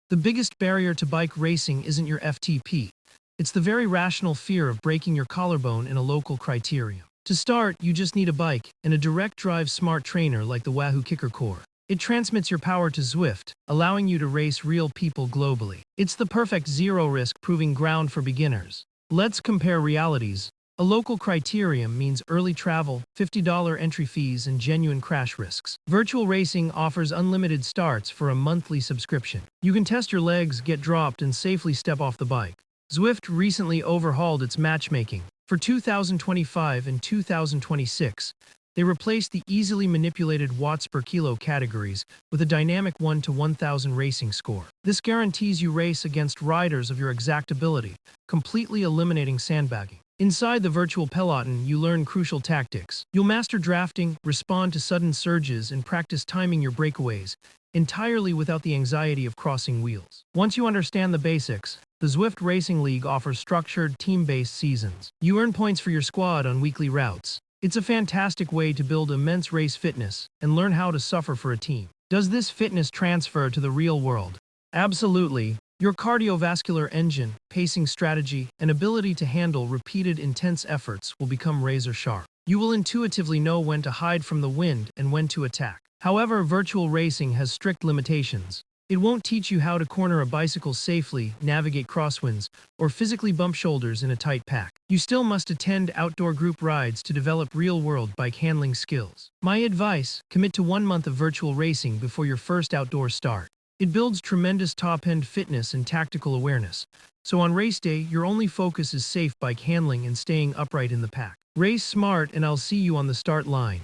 The biggest barrier to bike racing isn't your FTP. It's the very rational fear of breaking your collarbone in a local criterium. To start, you just need a bike and a direct drive smart trainer like the Wahoo Kicker Core. It transmits your power to Zwift, allowing you to race real people globally. It's the perfect zero-risk proving ground for beginners. Let's compare realities. A local criterium means early travel, $50 entry fees, and genuine crash risks. Virtual racing offers unlimited starts for a monthly subscription. You can test your legs, get dropped, and safely step off the bike. Zwift recently overhauled its matchmaking. For 2025 and 2026, they replaced the easily manipulated watts per kilo categories with a dynamic 1 to 1000 racing score. This guarantees you race against riders of your exact ability, completely eliminating sandbagging. Inside the virtual peloton, you learn crucial tactics. You'll master drafting, respond to sudden surges, and practice timing your breakaways, entirely without the anxiety of crossing wheels. Once you understand the basics, the Zwift Racing League offers structured, team-based seasons. You earn points for your squad on weekly routes. It's a fantastic way to build immense race fitness and learn how to suffer for a team. Does this fitness transfer to the real world? Absolutely. Your cardiovascular engine, pacing strategy, and ability to handle repeated intense efforts will become razor sharp. You will intuitively know when to hide from the wind and when to attack. However, virtual racing has strict limitations. It won't teach you how to corner a bicycle safely, navigate crosswinds, or physically bump shoulders in a tight pack. You still must attend outdoor group rides to develop real-world bike handling skills. My advice: commit to 1 month of virtual racing before your first outdoor start. It builds tremendous top-end fitness and tactical awareness, so on race day, your only focus is safe bike handling and staying upright in the pack. Race smart, and I'll see you on the start line.